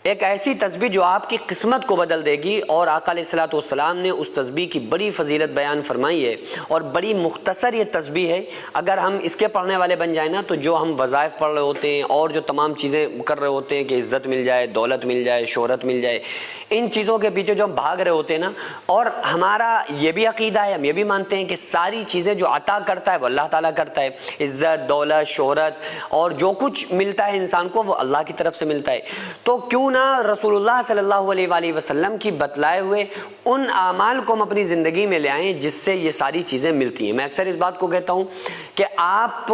ایک ایسی تسبیح جو آپ کی قسمت کو بدل دے گی، اور آقا علیہ الصلوۃ والسلام نے اس تسبیح کی بڑی فضیلت بیان فرمائی ہے، اور بڑی مختصر یہ تسبیح ہے۔ اگر ہم اس کے پڑھنے والے بن جائیں نا، تو جو ہم وظائف پڑھ رہے ہوتے ہیں اور جو تمام چیزیں کر رہے ہوتے ہیں کہ عزت مل جائے، دولت مل جائے، شہرت مل جائے، ان چیزوں کے پیچھے جو ہم بھاگ رہے ہوتے ہیں نا، اور ہمارا یہ بھی عقیدہ ہے، ہم یہ بھی مانتے ہیں کہ ساری چیزیں جو عطا کرتا ہے وہ اللہ تعالیٰ کرتا ہے، عزت، دولت، شہرت اور جو کچھ ملتا ہے انسان کو وہ اللہ کی طرف سے ملتا ہے، تو کیوں نہ رسول اللہ صلی اللہ علیہ وآلہ وسلم کی بتلائے ہوئے ان اعمال کو ہم اپنی زندگی میں لے آئیں جس سے یہ ساری چیزیں ملتی ہیں۔ میں اکثر اس بات کو کہتا ہوں کہ آپ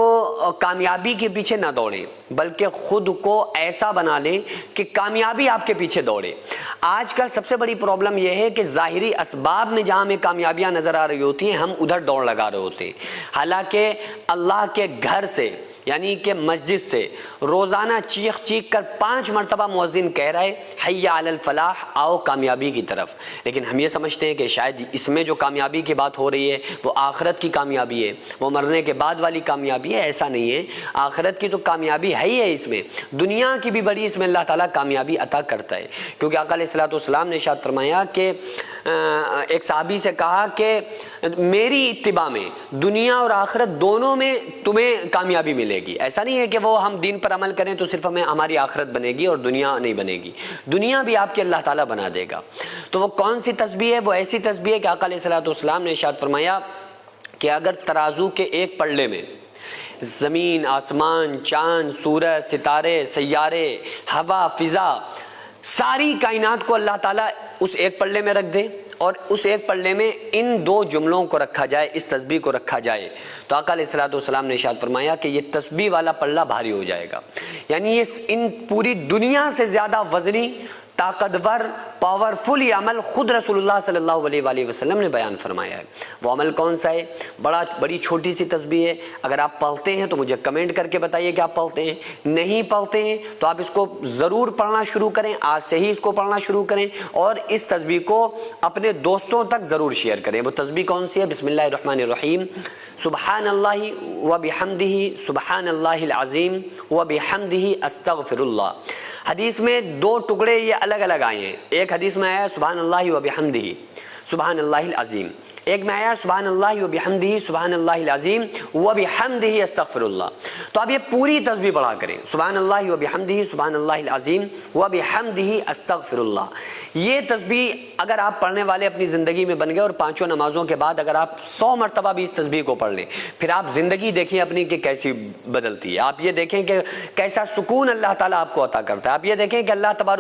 کامیابی کے پیچھے نہ دوڑیں، بلکہ خود کو ایسا بنا لیں کہ کامیابی آپ کے پیچھے دوڑے۔ آج کل سب سے بڑی پرابلم یہ ہے کہ ظاہری اسباب میں جہاں ہمیں کامیابیاں نظر آ رہی ہوتی ہیں، ہم ادھر دوڑ لگا رہے ہوتے ہیں، حالانکہ اللہ کے گھر سے یعنی کہ مسجد سے روزانہ چیخ چیخ کر 5 مرتبہ مؤذن کہہ رہا ہے حی علی الفلاح، آؤ کامیابی کی طرف، لیکن ہم یہ سمجھتے ہیں کہ شاید اس میں جو کامیابی کی بات ہو رہی ہے وہ آخرت کی کامیابی ہے، وہ مرنے کے بعد والی کامیابی ہے۔ ایسا نہیں ہے، آخرت کی تو کامیابی ہے ہی ہے، اس میں دنیا کی بھی بڑی اس میں اللہ تعالیٰ کامیابی عطا کرتا ہے، کیونکہ آقا علیہ الصلوۃ والسلام نے ارشاد فرمایا کہ ایک صحابی سے کہا کہ میری اتباع میں دنیا اور آخرت دونوں میں تمہیں کامیابی ملے گی۔ ایسا نہیں ہے کہ وہ ہم دین پر عمل کریں تو صرف ہماری آخرت بنے گی اور دنیا نہیں بنے گی، دنیا بھی آپ کی اللہ تعالیٰ بنا دے گا۔ تو وہ کون سی تسبیح ہے؟ وہ ایسی تسبیح ہے کہ آقا علیہ الصلوۃ والسلام نے ارشاد فرمایا کہ اگر ترازو کے ایک پلڑے میں زمین، آسمان، چاند، سورج، ستارے، سیارے، ہوا، فضا، ساری کائنات کو اللہ تعالیٰ اس ایک پلڑے میں رکھ دے، اور اس ایک پلڑے میں ان 2 جملوں کو رکھا جائے، اس تسبیح کو رکھا جائے، تو آقا علیہ الصلوۃ والسلام نے ارشاد فرمایا کہ یہ تسبیح والا پلڑا بھاری ہو جائے گا، یعنی یہ ان پوری دنیا سے زیادہ وزنی، طاقتور، پاورفل یہ عمل خود رسول اللہ صلی اللہ علیہ وآلہ وسلم نے بیان فرمایا ہے۔ وہ عمل کون سا ہے؟ بڑی چھوٹی سی تسبیح ہے، اگر آپ پڑھتے ہیں تو مجھے کمنٹ کر کے بتائیے کہ آپ پڑھتے ہیں، نہیں پڑھتے ہیں تو آپ اس کو ضرور پڑھنا شروع کریں، آج سے ہی اس کو پڑھنا شروع کریں، اور اس تسبیح کو اپنے دوستوں تک ضرور شیئر کریں۔ وہ تسبیح کون سی ہے؟ بسم اللہ الرحمن الرحیم، سبحان اللہ وبحمدہ، سبحان اللہ العظیم وبحمدہ، استغفر اللہ۔ حدیث میں 2 ٹکڑے یہ الگ الگ آئے ہیں، ایک حدیث میں آیا سبحان اللہ وبحمدہ سبحان اللہ العظیم، ایک میں آیا سبحان اللہ وبحمدہ سبحان اللہ العظیم وبحمدہ استغفر اللہ۔ تو آپ یہ پوری تسبیح پڑھا کریں، سبحان اللہ وبحمدہ سبحان اللہ العظیم وبحمدہ استغفر اللہ۔ یہ تسبیح اگر آپ پڑھنے والے اپنی زندگی میں بن گئے، اور 5 نمازوں کے بعد اگر آپ 100 مرتبہ بھی اس تسبیح کو پڑھ لیں، پھر آپ زندگی دیکھیں اپنی کہ کیسی بدلتی ہے، آپ یہ دیکھیں کہ کیسا سکون اللہ تعالیٰ آپ کو عطا کرتا ہے، آپ یہ دیکھیں کہ اللہ تبارک